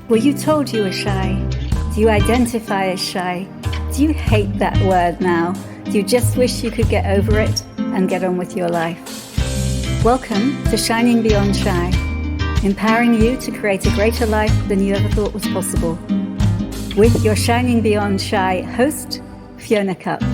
Were you told you were shy? Do you identify as shy? Do you hate that word now? Do you just wish you could get over it and get on with your life? Welcome to Shining Beyond Shy, empowering you to create a greater life than you ever thought was possible. With your Shining Beyond Shy host, Fiona Cutts.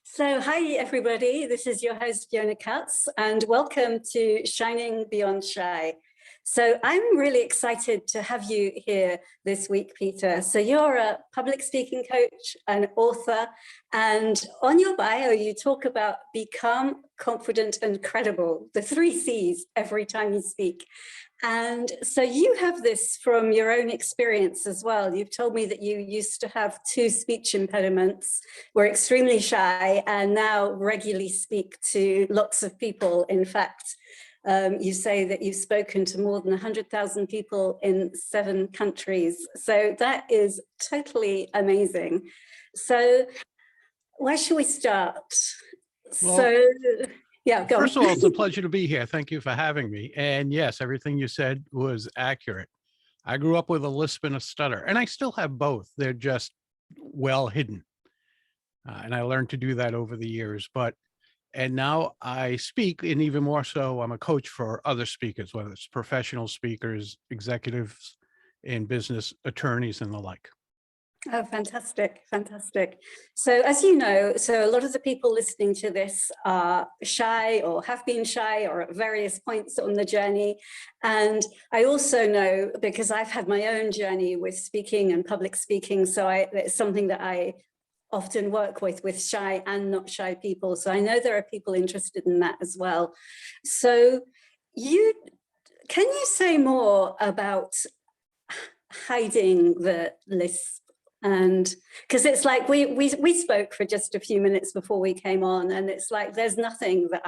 So, hi everybody, this is your host Fiona Cutts and welcome to Shining Beyond Shy. So I'm really excited to have you here this week, Peter. So you're a public speaking coach, an author, and on your bio you talk about become confident and credible, the 3 C's every time you speak. And so you have this from your own experience as well. You've told me that you used to have 2 speech impediments, were extremely shy, and now regularly speak to lots of people. In fact, you say that you've spoken to more than 100,000 people in 7 countries. So that is totally amazing. So where should we start? Well, yeah, go First of all, it's a pleasure to be here. Thank you for having me. And yes, everything you said was accurate. I grew up with a lisp and a stutter, and I still have both. They're just well hidden. And I learned to do that over the years. And now I speak, and even more so, I'm a coach for other speakers, whether it's professional speakers, executives, and business attorneys and the like. Oh, fantastic, fantastic. So as you know, so a lot of the people listening to this are shy or have been shy or at various points on the journey. And I also know, because I've had my own journey with speaking and public speaking, so it's something that I often work with shy and not shy people. So I know there are people interested in that as well. So can you say more about hiding the lisp? And because it's like we spoke for just a few minutes before we came on, and it's like there's nothing that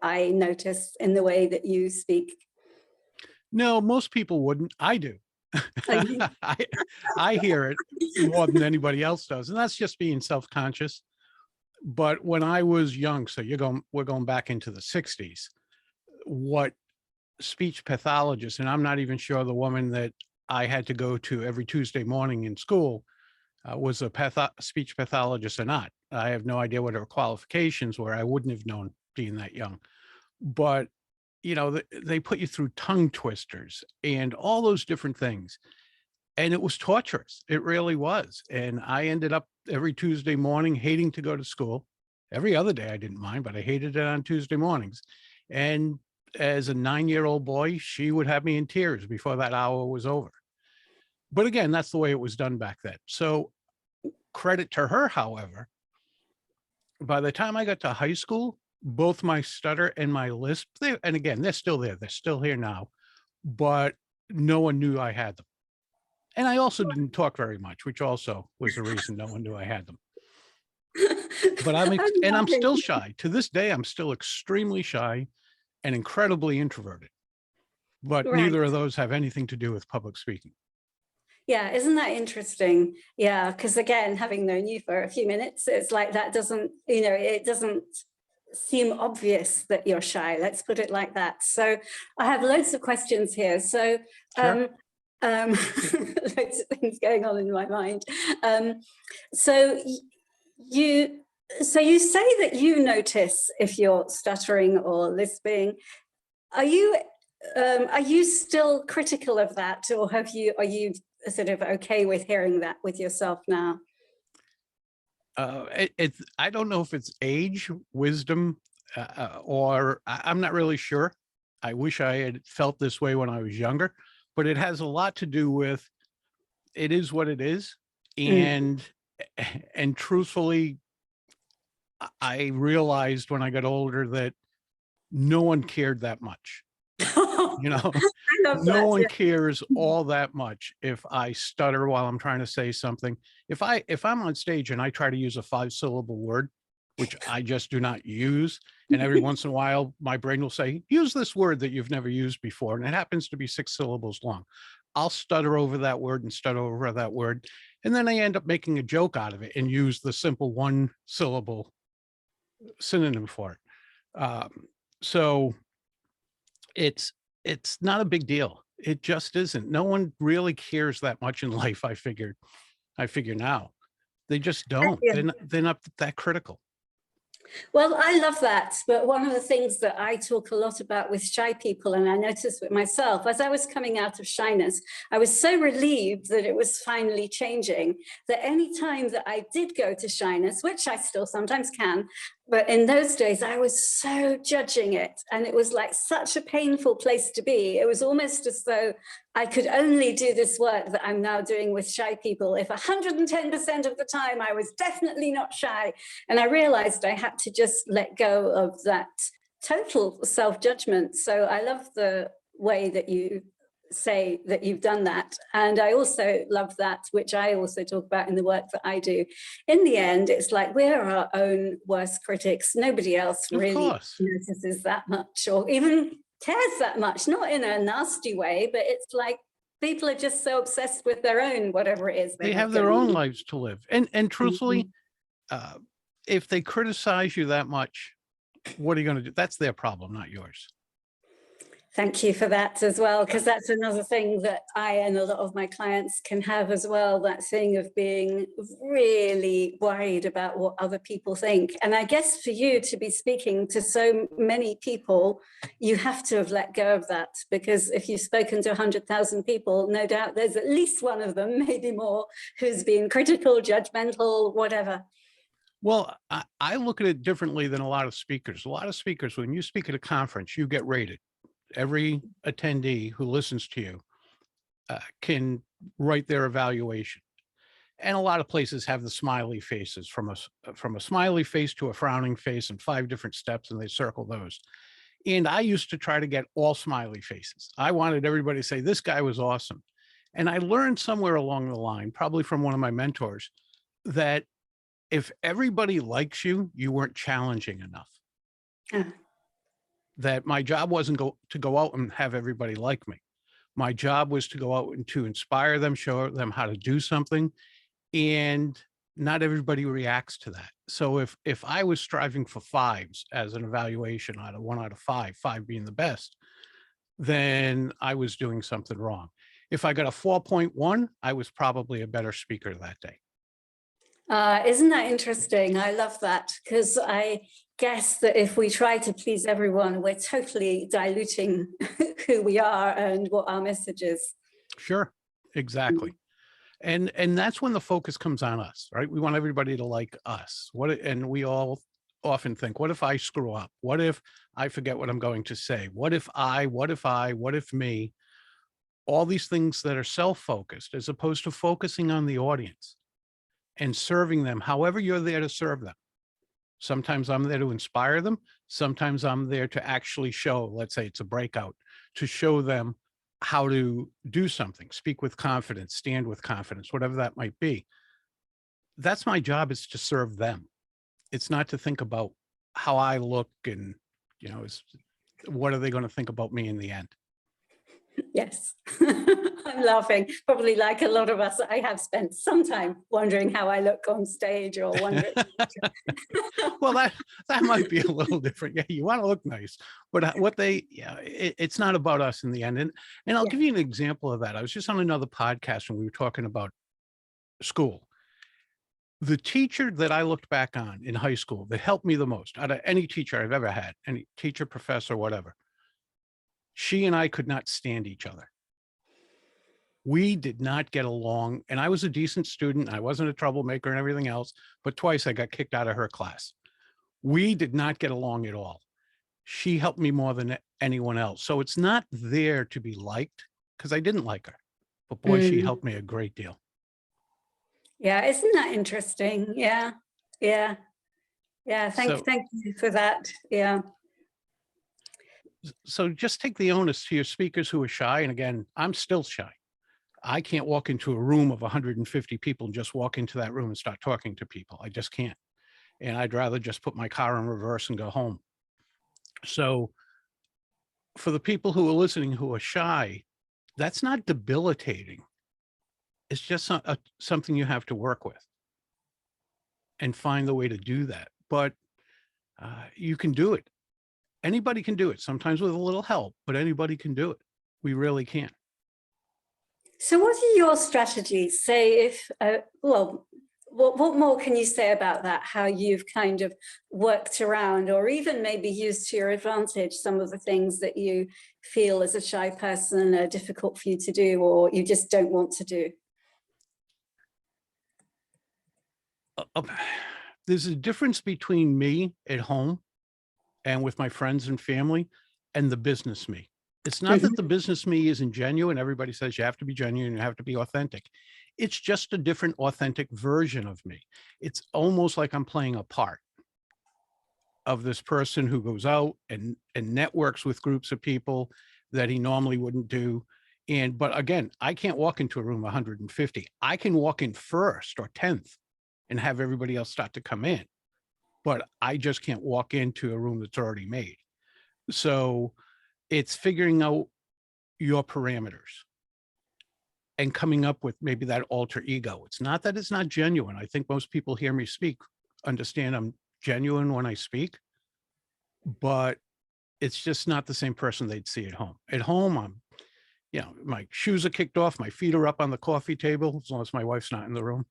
I notice in the way that you speak. No, most people wouldn't. I do. I hear it more than anybody else does, and that's just being self-conscious. But when I was young, so we're going back into the 60s, what speech pathologists, and I'm not even sure the woman that I had to go to every Tuesday morning in school was a speech pathologist or not. I have no idea what her qualifications were. I wouldn't have known being that young. But, you know, they put you through tongue twisters and all those different things. And it was torturous. It really was. And I ended up every Tuesday morning hating to go to school. Every other day I didn't mind, but I hated it on Tuesday mornings. And as a 9-year-old boy, she would have me in tears before that hour was over. But again, that's the way it was done back then. So credit to her, however, by the time I got to high school, both my stutter and my lisp, and again, they're still there. They're still here now, but no one knew I had them. And I also didn't talk very much, which also was the reason no one knew I had them. But I'm still shy. To this day, I'm still extremely shy and incredibly introverted. But neither of those have anything to do with public speaking. Yeah, isn't that interesting? Yeah, because again, having known you for a few minutes, it's like that doesn't, it doesn't seem obvious that you're shy. Let's put it like that. So I have loads of questions here. So Sure. loads of things going on in my mind. So you say that you notice if you're stuttering or lisping. Are you still critical of that, or are you sort of okay with hearing that with yourself now? I don't know if it's age, wisdom, or I'm not really sure. I wish I had felt this way when I was younger, but it has a lot to do with it is what it is. And truthfully, I realized when I got older that no one cared that much. No one cares all that much if I stutter while I'm trying to say something. If I'm on stage and I try to use a 5-syllable word, which I just do not use, and every once in a while my brain will say, use this word that you've never used before, and it happens to be 6 syllables long. I'll stutter over that word and stutter over that word, and then I end up making a joke out of it and use the simple 1-syllable synonym for it. So it's not a big deal. It just isn't. No one really cares that much in life. I figure now they just don't. Yeah. They're not that critical. Well, I love that. But one of the things that I talk a lot about with shy people, and I noticed with myself, as I was coming out of shyness, I was so relieved that it was finally changing, that any time that I did go to shyness, which I still sometimes can, but in those days, I was so judging it. And it was like such a painful place to be. It was almost as though I could only do this work that I'm now doing with shy people if 110% of the time I was definitely not shy. And I realized I had to just let go of that total self-judgment. So I love the way that you say that you've done that. And I also love that, which I also talk about in the work that I do. In the end, it's like we're our own worst critics. Nobody else really notices that much or even cares that much, not in a nasty way, but it's like people are just so obsessed with their own, whatever it is. They have their own lives to live. And truthfully, if they criticize you that much, what are you going to do? That's their problem, not yours. Thank you for that as well, because that's another thing that I and a lot of my clients can have as well, that thing of being really worried about what other people think. And I guess for you to be speaking to so many people, you have to have let go of that, because if you've spoken to 100,000 people, no doubt there's at least one of them, maybe more, who's been critical, judgmental, whatever. Well, I look at it differently than a lot of speakers. A lot of speakers, when you speak at a conference, you get rated. Every attendee who listens to you can write their evaluation. And a lot of places have the smiley faces, from a smiley face to a frowning face, and 5 different steps, and they circle those. And I used to try to get all smiley faces. I wanted everybody to say, this guy was awesome. And I learned somewhere along the line, probably from one of my mentors, that if everybody likes you, you weren't challenging enough. That my job wasn't to go out and have everybody like me. My job was to go out and to inspire them, show them how to do something. And not everybody reacts to that. So if I was striving for 5s as an evaluation out of 1 out of 5, 5 being the best, then I was doing something wrong. If I got a 4.1, I was probably a better speaker that day. Isn't that interesting? I love that, because I guess that if we try to please everyone, we're totally diluting who we are and what our message is. Sure, exactly. And that's when the focus comes on us, right? We want everybody to like us. And we all often think, what if I screw up? What if I forget what I'm going to say? What if me? All these things that are self-focused, as opposed to focusing on the audience and serving them however you're there to serve them. Sometimes I'm there to inspire them. Sometimes I'm there to actually show, let's say it's a breakout, to show them how to do something, speak with confidence, stand with confidence, whatever that might be. That's my job, is to serve them. It's not to think about how I look and, what are they going to think about me in the end? Yes. I'm laughing. Probably like a lot of us, I have spent some time wondering how I look on stage, or wondering. Well, that might be a little different. Yeah, you want to look nice, but it's not about us in the end. And I'll give you an example of that. I was just on another podcast and we were talking about school. The teacher that I looked back on in high school that helped me the most out of any teacher I've ever had, any teacher, professor, whatever, she and I could not stand each other. We did not get along, and I was a decent student. I wasn't a troublemaker and everything else, but twice I got kicked out of her class. We did not get along at all. She helped me more than anyone else. So it's not there to be liked, because I didn't like her, but boy, she helped me a great deal. Yeah, isn't that interesting? Yeah. Thank you for that. Yeah. So just take the onus to your speakers who are shy. And again, I'm still shy. I can't walk into a room of 150 people and just walk into that room and start talking to people. I just can't. And I'd rather just put my car in reverse and go home. So for the people who are listening who are shy, that's not debilitating. It's just something you have to work with and find the way to do that. But you can do it. Anybody can do it, sometimes with a little help, but anybody can do it. We really can. So what are your strategies? Say if, well, what more can you say about that? How you've kind of worked around, or even maybe used to your advantage, some of the things that you feel as a shy person are difficult for you to do, or you just don't want to do? There's a difference between me at home and with my friends and family and the business me. It's not that the business me isn't genuine. Everybody says you have to be genuine, you have to be authentic. It's just a different authentic version of me. It's almost like I'm playing a part of this person who goes out and networks with groups of people that he normally wouldn't do. But again, I can't walk into a room 150. I can walk in first or 10th and have everybody else start to come in, but I just can't walk into a room that's already made. So it's figuring out your parameters and coming up with maybe that alter ego. It's not that it's not genuine. I think most people hear me speak, understand I'm genuine when I speak, but it's just not the same person they'd see at home. At home, I'm, my shoes are kicked off, my feet are up on the coffee table, as long as my wife's not in the room,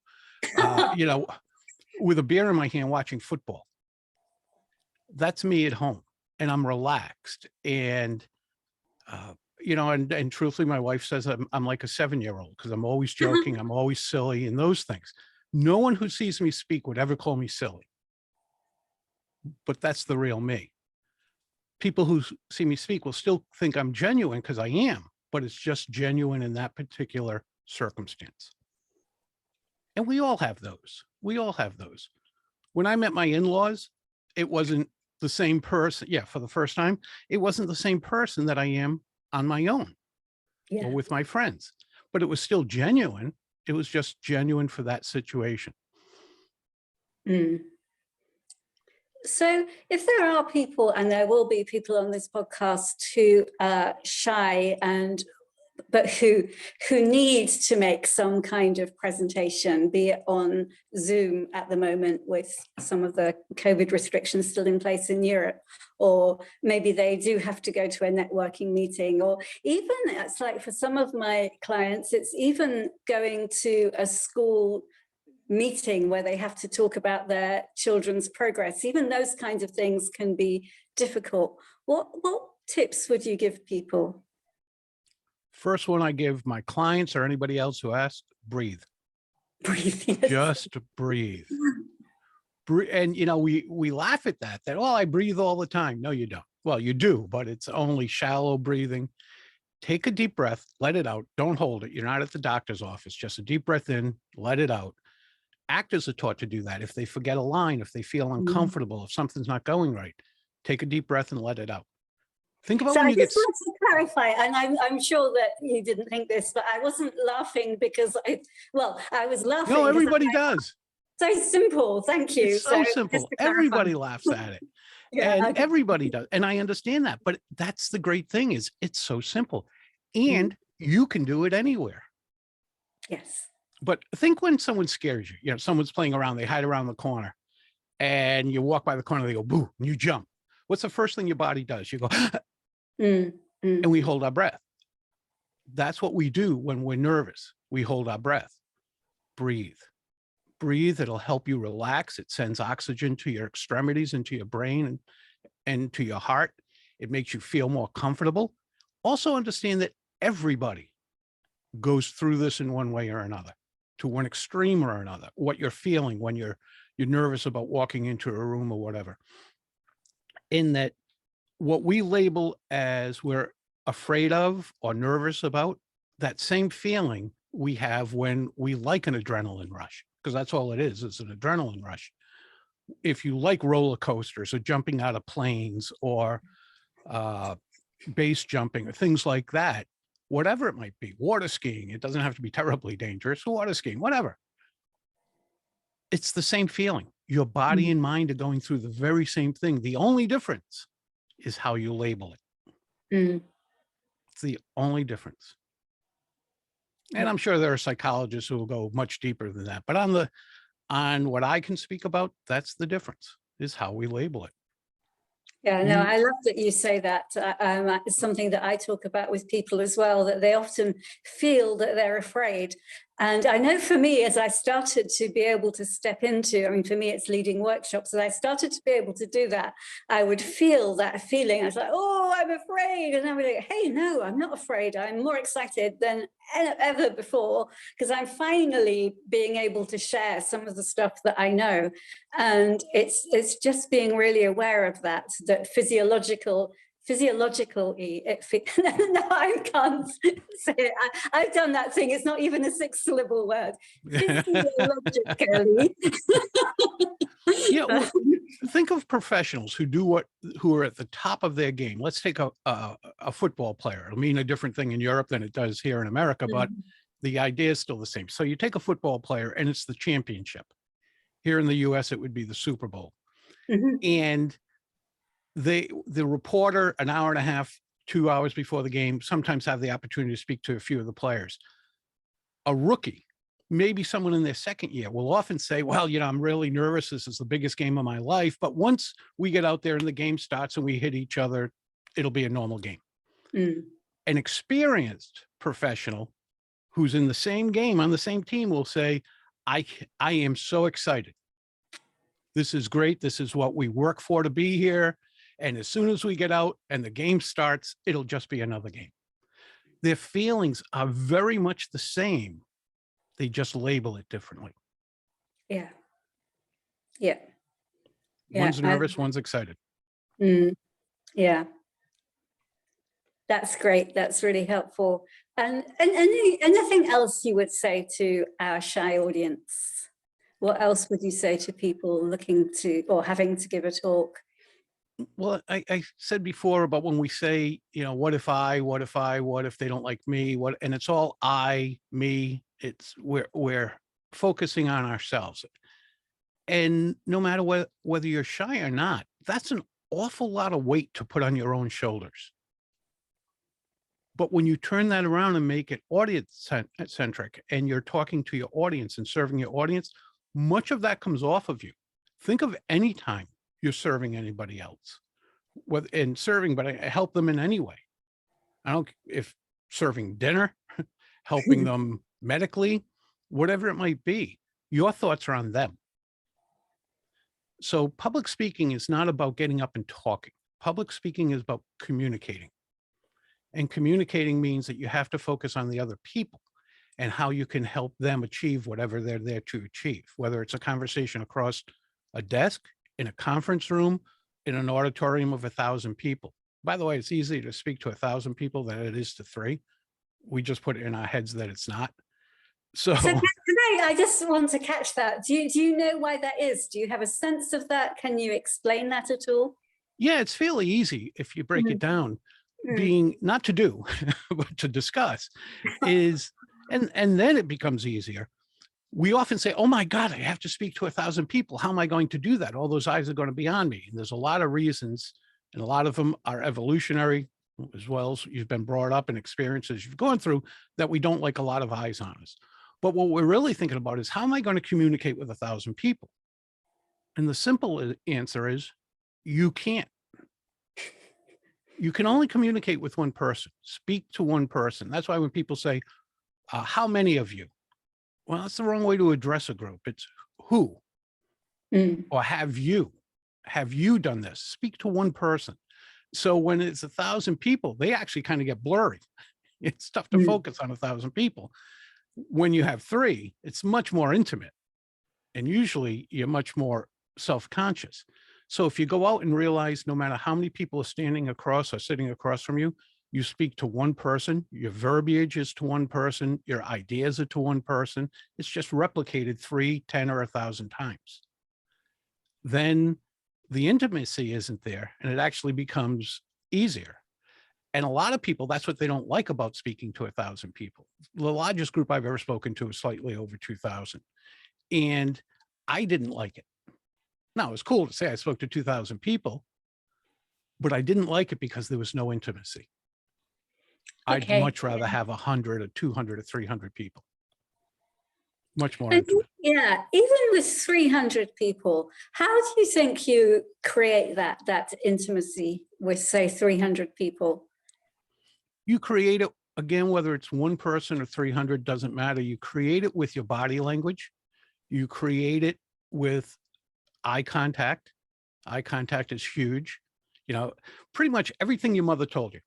with a beer in my hand watching football. That's me at home, and I'm relaxed. And, and truthfully, my wife says I'm like a 7-year-old because I'm always joking. I'm always silly and those things. No one who sees me speak would ever call me silly, but that's the real me. People who see me speak will still think I'm genuine because I am, but it's just genuine in that particular circumstance. And we all have those. We all have those. When I met my in-laws, it wasn't the same person. Yeah, for the first time, it wasn't the same person that I am on my own or with my friends, but it was still genuine. It was just genuine for that situation. So if there are people, and there will be people on this podcast who are shy but who need to make some kind of presentation, be it on Zoom at the moment with some of the COVID restrictions still in place in Europe, or maybe they do have to go to a networking meeting, or even, it's like for some of my clients, it's even going to a school meeting where they have to talk about their children's progress. Even those kinds of things can be difficult. What tips would you give people? First one I give my clients or anybody else who asks, breathe. Breathe. Yes. Just breathe. And, we laugh at that, oh, I breathe all the time. No, you don't. Well, you do, but it's only shallow breathing. Take a deep breath, let it out. Don't hold it. You're not at the doctor's office. Just a deep breath in, let it out. Actors are taught to do that. If they forget a line, if they feel uncomfortable, if something's not going right, take a deep breath and let it out. Think about when you get. I just want to clarify, and I'm sure that you didn't think this, but I wasn't laughing because I was laughing. No, everybody does. So simple. Thank you. It's so simple. Everybody laughs at it. And everybody does. And I understand that. But that's the great thing is it's so simple. And you can do it anywhere. Yes. But think when someone scares you, someone's playing around, they hide around the corner and you walk by the corner, they go, boo, and you jump. What's the first thing your body does? You go, and we hold our breath. That's what we do when we're nervous. We hold our breath. Breathe. Breathe. It'll help you relax. It sends oxygen to your extremities, into your brain and to your heart. It makes you feel more comfortable. Also understand that everybody goes through this in one way or another, to one extreme or another. What you're feeling when you're nervous about walking into a room or whatever. In that, what we label as we're afraid of or nervous about, that same feeling we have when we like an adrenaline rush, because that's all it is. It's an adrenaline rush. If you like roller coasters or jumping out of planes or base jumping or things like that, whatever it might be, water skiing, it doesn't have to be terribly dangerous, water skiing, whatever. It's the same feeling. Your body and mind are going through the very same thing. The only difference is how you label it. It's the only difference. And I'm sure there are psychologists who will go much deeper than that. But on what I can speak about, that's the difference, is how we label it. Yeah, no, I love that you say that. It's something that I talk about with people as well, that they often feel that they're afraid. And I know for me, as I started to be able to step into, I mean, for me, it's leading workshops, as I started to be able to do that, I would feel that feeling. I was like, oh, I'm afraid. And I would like, hey, no, I'm not afraid. I'm more excited than ever before, because I'm finally being able to share some of the stuff that I know. And it's just being really aware of that physiologically, no, I can't say it. I've done that thing. It's not even a 6-syllable word. Physiologically. Yeah, well, think of professionals who are at the top of their game. Let's take a football player. I mean, a different thing in Europe than it does here in America, but the idea is still the same. So you take a football player and it's the championship. Here in the US, it would be the Super Bowl. And the reporter, an hour and a half, 2 hours before the game, sometimes have the opportunity to speak to a few of the players. A rookie, maybe someone in their second year, will often say, well, you know, I'm really nervous. This is the biggest game of my life. But once we get out there and the game starts and we hit each other, it'll be a normal game. An experienced professional who's in the same game on the same team will say, I am so excited. This is great. This is what we work for to be here. And as soon as we get out and the game starts, it'll just be another game. Their feelings are very much the same. They just label it differently. Yeah. One's nervous, one's excited. Yeah. That's great. That's really helpful. And anything else you would say to our shy audience? What else would you say to people looking to or having to give a talk? Well, I said before about when we say, you know, what if they don't like me, and it's all I, me, it's we're focusing on ourselves. And no matter whether you're shy or not, that's an awful lot of weight to put on your own shoulders. But when you turn that around and make it audience centric and you're talking to your audience and serving your audience, much of that comes off of you. Think of any time you're serving anybody else, but I help them in any way. I don't, if serving dinner, helping them medically, whatever it might be, your thoughts are on them. So public speaking is not about getting up and talking. Public speaking is about communicating. And communicating means that you have to focus on the other people and how you can help them achieve whatever they're there to achieve, whether it's a conversation across a desk, in a conference room, in an auditorium of 1,000 people. By the way, it's easier to speak to 1,000 people than it is to 3. We just put it in our heads that it's not. So I just want to catch that. Do you know why that is? Do you have a sense of that? Can you explain that at all? Yeah, it's fairly easy if you break it down. Being not to do, but to discuss is, and then it becomes easier. We often say, oh my God, I have to speak to 1,000 people. How am I going to do that? All those eyes are going to be on me. And there's a lot of reasons, and a lot of them are evolutionary, as well as you've been brought up and experiences you've gone through, that we don't like a lot of eyes on us. But what we're really thinking about is, how am I going to communicate with 1,000 people? And the simple answer is, you can't. You can only communicate with one person, speak to one person. That's why when people say, how many of you? Well, that's the wrong way to address a group. It's who, or have you done this? Speak to one person. So when it's 1,000 people, they actually kind of get blurry. It's tough to focus on 1,000 people. When you have 3, it's much more intimate. And usually you're much more self-conscious. So if you go out and realize no matter how many people are standing across or sitting across from you, you speak to one person, your verbiage is to one person, your ideas are to one person, it's just replicated 3, 10, or 1,000 times. Then the intimacy isn't there, and it actually becomes easier. And a lot of people, that's what they don't like about speaking to 1,000 people. The largest group I've ever spoken to is slightly over 2,000. And I didn't like it. Now, it was cool to say I spoke to 2,000 people, but I didn't like it because there was no intimacy. Okay. I'd much rather have 100 or 200 or 300 people. much more And intimate. yeah, even with 300 people, how do you think you create that intimacy with, say, 300 people? You create it, again, whether it's one person or 300, doesn't matter. You create it with your body language. You create it with eye contact. Eye contact is huge. You know, pretty much everything your mother told you.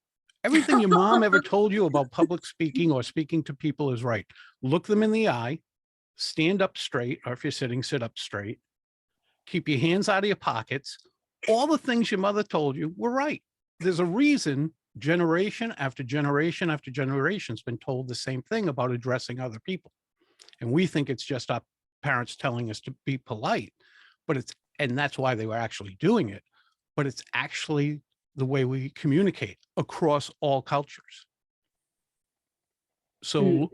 Everything your mom ever told you about public speaking or speaking to people is right. Look them in the eye, stand up straight, or if you're sitting, sit up straight. Keep your hands out of your pockets. All the things your mother told you were right. There's a reason generation after generation after generation has been told the same thing about addressing other people. And we think it's just our parents telling us to be polite, but and that's why they were actually doing it, but it's actually the way we communicate across all cultures. So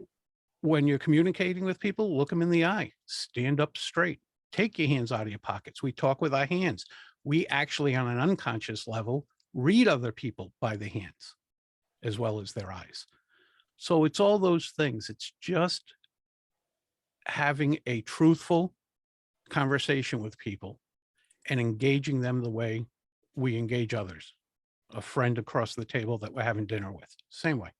when you're communicating with people, look them in the eye, stand up straight, take your hands out of your pockets. We talk with our hands. We actually, on an unconscious level, read other people by the hands as well as their eyes. So it's all those things. It's just having a truthful conversation with people and engaging them the way we engage others. A friend across the table that we're having dinner with, same way.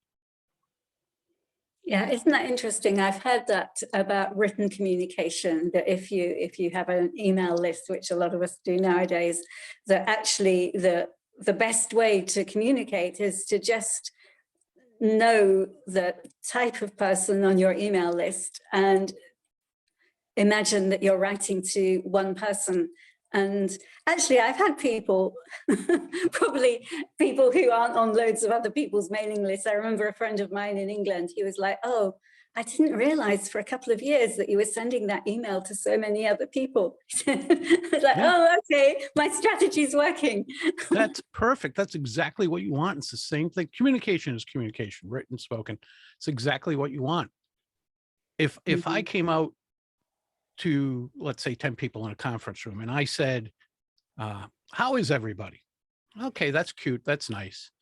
Yeah, isn't that interesting? I've heard that about written communication, that if you have an email list, which a lot of us do nowadays, that actually the best way to communicate is to just know the type of person on your email list and imagine that you're writing to one person. And actually, I've had people, probably people who aren't on loads of other people's mailing lists. I remember a friend of mine in England, he was like, oh, I didn't realize for a couple of years that you were sending that email to so many other people. I was like, oh, okay, my strategy's working. That's perfect. That's exactly what you want. It's the same thing. Communication is communication, written, spoken. It's exactly what you want. If I came out to, let's say, 10 people in a conference room and I said, how is everybody? Okay, that's cute. That's nice.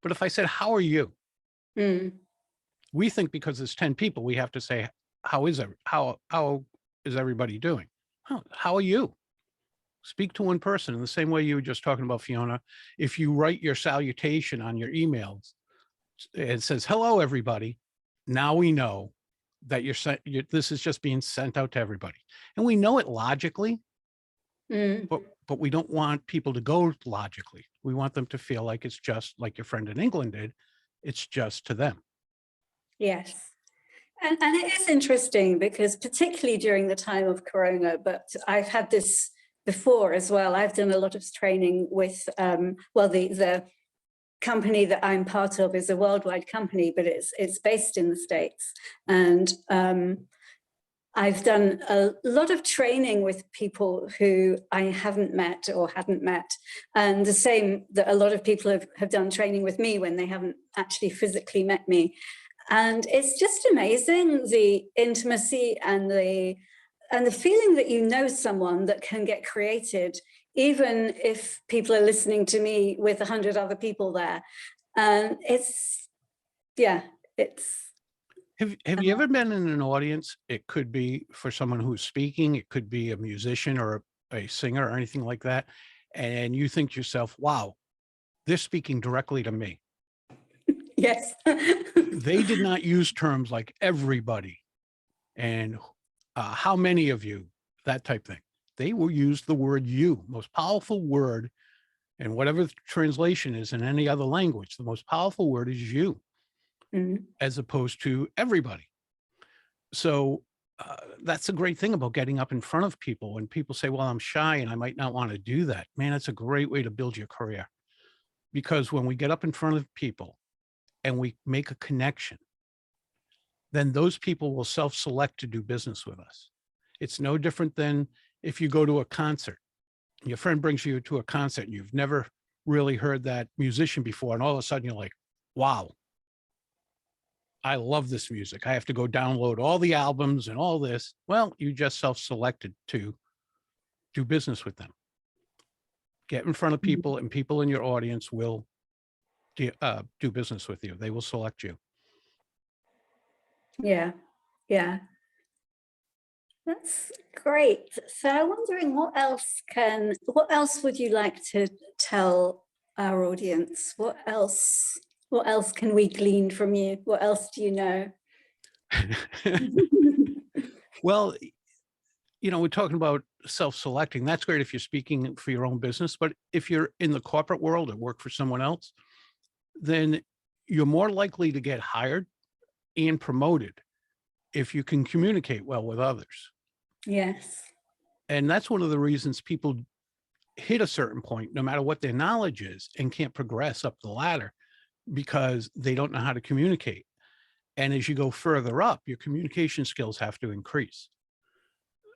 But if I said, how are you? We think because there's 10 people, we have to say, how is everybody doing? How are you? Speak to one person in the same way you were just talking about, Fiona. If you write your salutation on your emails, it says, hello, everybody. Now we know that this is just being sent out to everybody. And we know it logically, but we don't want people to go logically. We want them to feel like it's just like your friend in England did. It's just to them. Yes. And it is interesting because particularly during the time of Corona, but I've had this before as well. I've done a lot of training with, well, the company that I'm part of is a worldwide company, but it's based in the States. And I've done a lot of training with people who I haven't met or hadn't met. And the same that a lot of people have done training with me when they haven't actually physically met me. And it's just amazing, the intimacy and the feeling that you know someone that can get created, even if people are listening to me with 100 other people there. And it's, yeah, it's. Have you ever been in an audience? It could be for someone who's speaking, it could be a musician or a singer or anything like that. And you think to yourself, wow, they're speaking directly to me. Yes. They did not use terms like everybody and how many of you, that type thing. They will use the word you, most powerful word, and whatever the translation is in any other language, the most powerful word is you, as opposed to everybody. So that's a great thing about getting up in front of people. When people say, well, I'm shy and I might not want to do that, man, it's a great way to build your career. Because when we get up in front of people and we make a connection, then those people will self-select to do business with us. It's no different than if you go to a concert. Your friend brings you to a concert and you've never really heard that musician before, and all of a sudden you're like, wow, I love this music. I have to go download all the albums and all this. Well, you just self-selected to do business with them. Get in front of people, and people in your audience will do business with you. They will select you. Yeah, yeah. That's great. So I'm wondering what else would you like to tell our audience? What else can we glean from you? What else do you know? Well, we're talking about self-selecting. That's great if you're speaking for your own business, but if you're in the corporate world or work for someone else, then you're more likely to get hired and promoted if you can communicate well with others. Yes. And that's one of the reasons people hit a certain point, no matter what their knowledge is, and can't progress up the ladder because they don't know how to communicate. And as you go further up, your communication skills have to increase.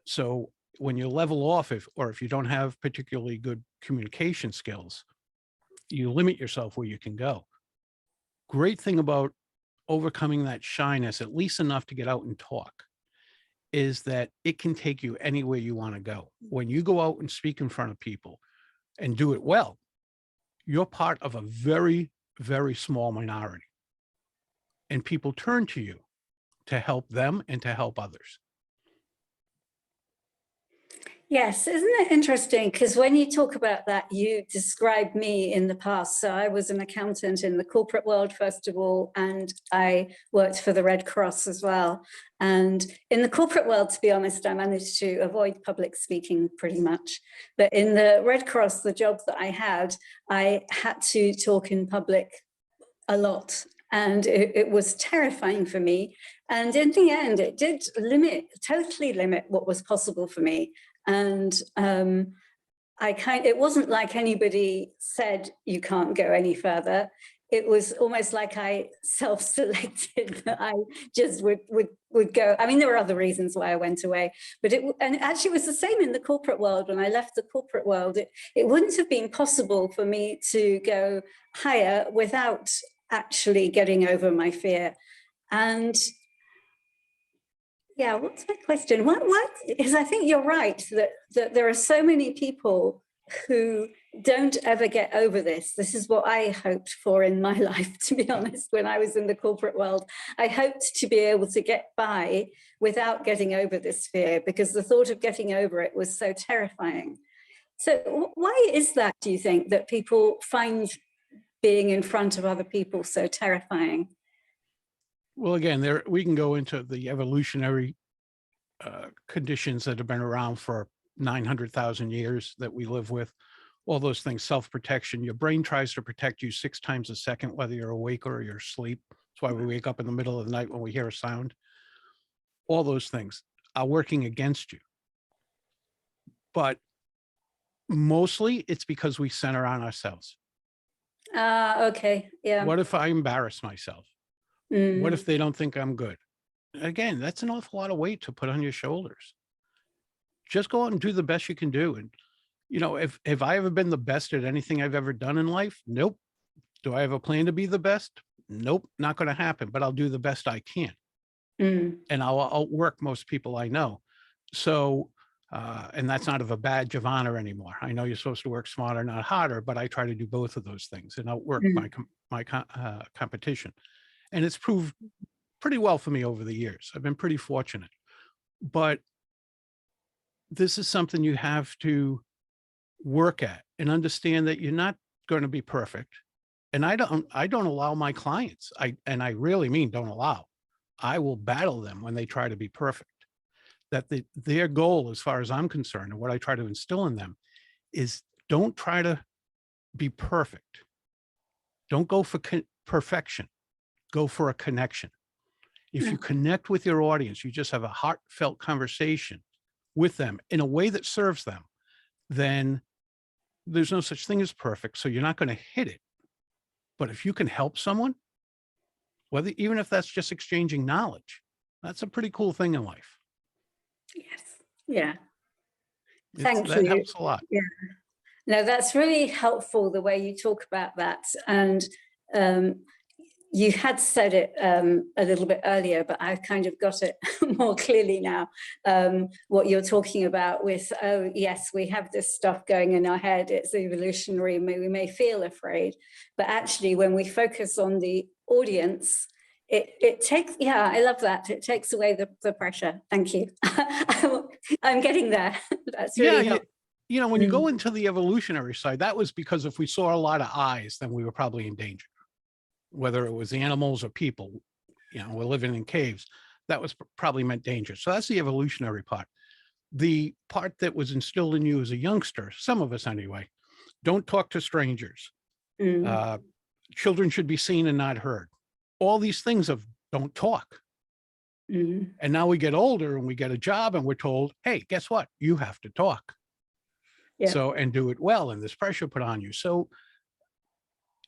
So when you level off, if you don't have particularly good communication skills, you limit yourself where you can go. Great thing about overcoming that shyness, at least enough to get out and talk, is that it can take you anywhere you want to go. When you go out and speak in front of people and do it well, you're part of a very, very small minority. And people turn to you to help them and to help others. Yes, isn't it interesting? Because when you talk about that, you described me in the past. So I was an accountant in the corporate world, first of all, and I worked for the Red Cross as well. And in the corporate world, to be honest, I managed to avoid public speaking pretty much. But in the Red Cross, the job that I had to talk in public a lot. And it was terrifying for me. And in the end, it did totally limit what was possible for me. And it wasn't like anybody said, you can't go any further. It was almost like I self-selected that I just would go. I mean, there were other reasons why I went away, but and actually it was the same in the corporate world. When I left the corporate world, it wouldn't have been possible for me to go higher without actually getting over my fear. And yeah, what's my question? Because I think you're right that there are so many people who don't ever get over this. This is what I hoped for in my life, to be honest, when I was in the corporate world. I hoped to be able to get by without getting over this fear, because the thought of getting over it was so terrifying. So why is that, do you think, that people find being in front of other people so terrifying? Well, again, we can go into the evolutionary conditions that have been around for 900,000 years that we live with. All those things, self-protection. Your brain tries to protect you 6 times a second, whether you're awake or you're asleep. That's why we wake up in the middle of the night when we hear a sound. All those things are working against you. But mostly it's because we center on ourselves. Okay, yeah. What if I embarrass myself? What if they don't think I'm good? Again, that's an awful lot of weight to put on your shoulders. Just go out and do the best you can do. And, have I ever been the best at anything I've ever done in life? Nope. Do I have a plan to be the best? Nope, not going to happen, but I'll do the best I can. And I'll outwork most people I know. So, and that's not of a badge of honor anymore. I know you're supposed to work smarter, not harder, but I try to do both of those things and outwork my competition. And it's proved pretty well for me over the years. I've been pretty fortunate, but this is something you have to work at and understand that you're not going to be perfect. And I don't allow my clients, and I really mean don't allow, I will battle them when they try to be perfect. That their goal, as far as I'm concerned, and what I try to instill in them, is don't try to be perfect. Don't go for perfection. Go for a connection. If you connect with your audience, you just have a heartfelt conversation with them in a way that serves them, then there's no such thing as perfect. So you're not going to hit it. But if you can help someone, even if that's just exchanging knowledge, that's a pretty cool thing in life. Yes. Yeah. Thank you. That helps a lot. Yeah. No, that's really helpful, the way you talk about that. And you had said it a little bit earlier, but I've kind of got it more clearly now, what you're talking about with, oh, yes, we have this stuff going in our head. It's evolutionary. We may feel afraid, but actually when we focus on the audience, it takes, yeah, I love that. It takes away the pressure. Thank you. I'm getting there. That's really helpful. You know, when you go into the evolutionary side, that was because if we saw a lot of eyes, then we were probably in danger. Whether it was animals or people, you know, we're living in caves, that was probably meant danger. So that's the evolutionary part. The part that was instilled in you as a youngster, some of us anyway, don't talk to strangers. Children should be seen and not heard. All these things of don't talk. And now we get older and we get a job and we're told, hey, guess what? You have to talk. Yeah. So, and do it well. And there's pressure put on you. So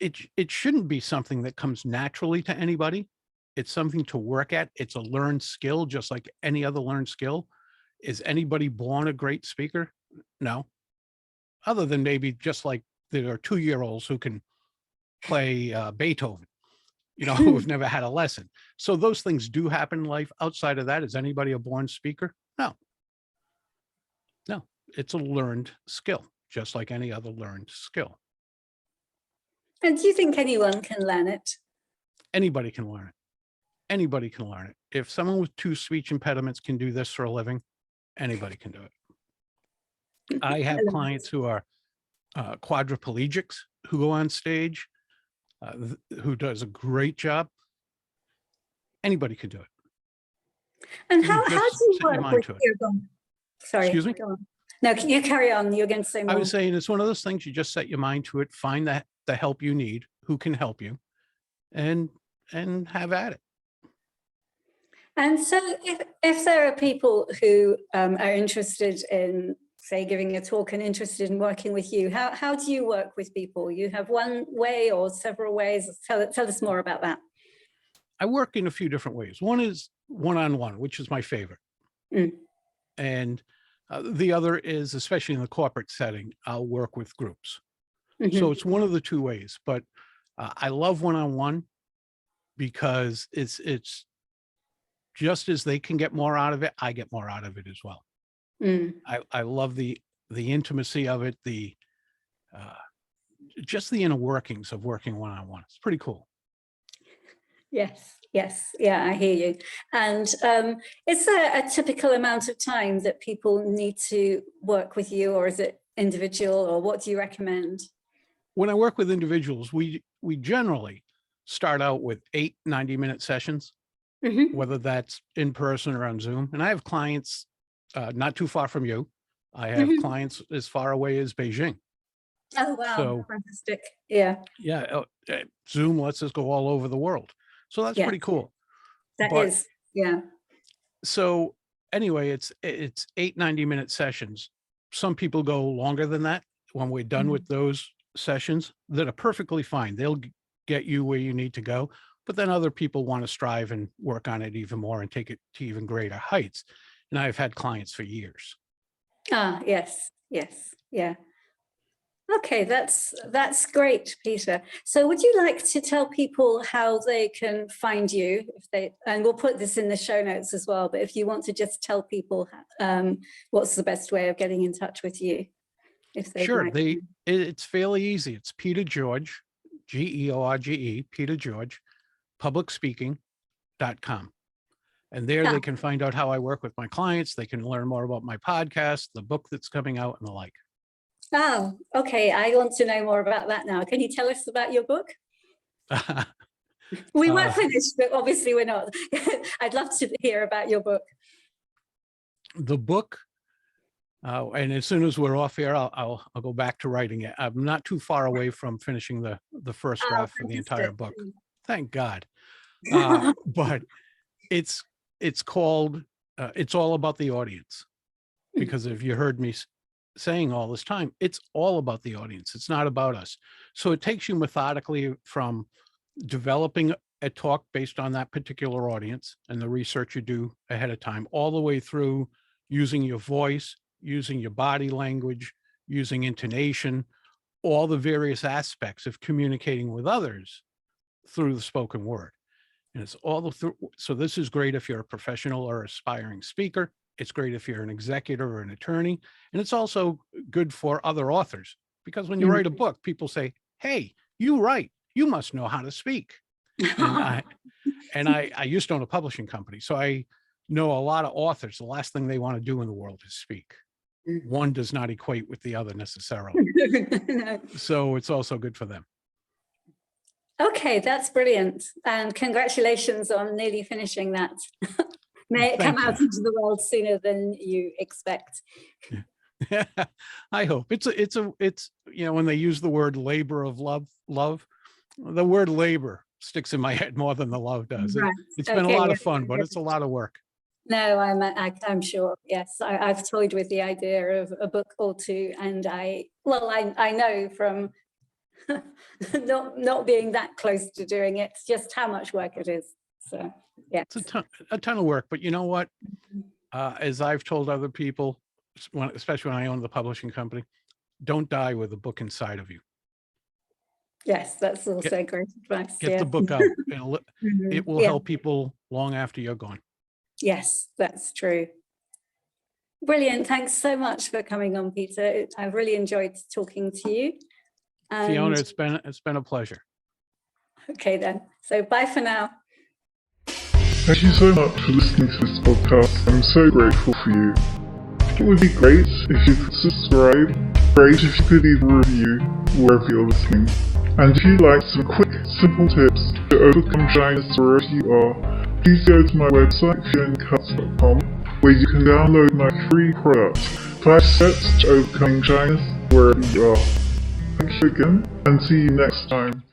it shouldn't be something that comes naturally to anybody. It's something to work at. It's a learned skill, just like any other learned skill. Is anybody born a great speaker? No. Other than maybe just like there are 2-year-olds who can play Beethoven, you know, who have never had a lesson. So those things do happen in life. Outside of that, is anybody a born speaker? No. No, it's a learned skill, just like any other learned skill. And do you think anyone can learn it? Anybody can learn it. Anybody can learn it. If someone with 2 speech impediments can do this for a living, anybody can do it. I have clients who are quadriplegics who go on stage, who does a great job. Anybody can do it. And how do you work with your Sorry. Excuse me? Go on. No, you carry on. You're going to say more. I was saying it's one of those things, you just set your mind to it, find the help you need, who can help you, and have at it. And so if there are people who are interested in, say, giving a talk and interested in working with you, how do you work with people? You have one way or several ways? Tell us more about that. I work in a few different ways. One is one-on-one, which is my favorite. And the other is, especially in the corporate setting, I'll work with groups. So it's one of the 2 ways, but I love one-on-one because it's just as they can get more out of it, I get more out of it as well. I love the intimacy of it, just the inner workings of working one-on-one. It's pretty cool. Yes. Yeah, I hear you. And is there a typical amount of time that people need to work with you, or is it individual, or what do you recommend? When I work with individuals, we generally start out with 8 90-minute sessions, whether that's in person or on Zoom. And I have clients not too far from you. I have clients as far away as Beijing. Oh, wow. So, fantastic. Yeah. Yeah. Zoom lets us go all over the world. So that's pretty cool. That is, yeah. So anyway, it's 8 90-minute sessions. Some people go longer than that. When we're done with those sessions, that are perfectly fine. They'll get you where you need to go. But then other people want to strive and work on it even more and take it to even greater heights. And I've had clients for years. Ah, yes. Yeah. Okay, that's great, Peter. So would you like to tell people how they can find you, and we'll put this in the show notes as well, but if you want to just tell people what's the best way of getting in touch with you? Sure, it's fairly easy. It's Peter George, George, Peter George, publicspeaking.com. And there they can find out how I work with my clients. They can learn more about my podcast, the book that's coming out, and the like. Oh, okay. I want to know more about that now. Can you tell us about your book? We weren't finished, but obviously we're not. I'd love to hear about your book. The book, and as soon as we're off here, I'll go back to writing it. I'm not too far away from finishing the first draft for the entire book. Thank God. But it's called, It's All About the Audience. Because if you heard me saying all this time, it's all about the audience. It's not about us. So it takes you methodically from developing a talk based on that particular audience and the research you do ahead of time, all the way through using your voice, using your body language, using intonation, all the various aspects of communicating with others through the spoken word. And it's all so this is great if you're a professional or aspiring speaker. It's great if you're an executive or an attorney. And it's also good for other authors, because when you write a book, people say, hey, you write, you must know how to speak. And I used to own a publishing company, so I know a lot of authors. The last thing they want to do in the world is speak. One does not equate with the other necessarily. No. So it's also good for them. Okay, that's brilliant. And congratulations on nearly finishing that. May it come out into the world sooner than you expect. I hope it's you know, when they use the word labor of love, the word labor sticks in my head more than the love does. Right. It's been a lot of fun, but it's a lot of work. No, I'm sure. Yes, I've toyed with the idea of a book or two, and I know from not being that close to doing it, just how much work it is. So yeah, It's a ton of work. But you know what? As I've told other people, especially when I own the publishing company, don't die with a book inside of you. Yes, that's also great advice. Get the book out. It will help people long after you're gone. Yes, that's true. Brilliant. Thanks so much for coming on, Peter. I've really enjoyed talking to you. And Fiona, it's been a pleasure. Okay then. So bye for now. Thank you so much for listening to this podcast. I'm so grateful for you. It would be great if you could subscribe. Great if you could leave a review wherever you're listening. And if you'd like some quick, simple tips to overcome shyness wherever you are, please go to my website, FionaCutts.com, where you can download my free product, 5 Steps to Overcoming Shyness Wherever You Are. Thank you again, and see you next time.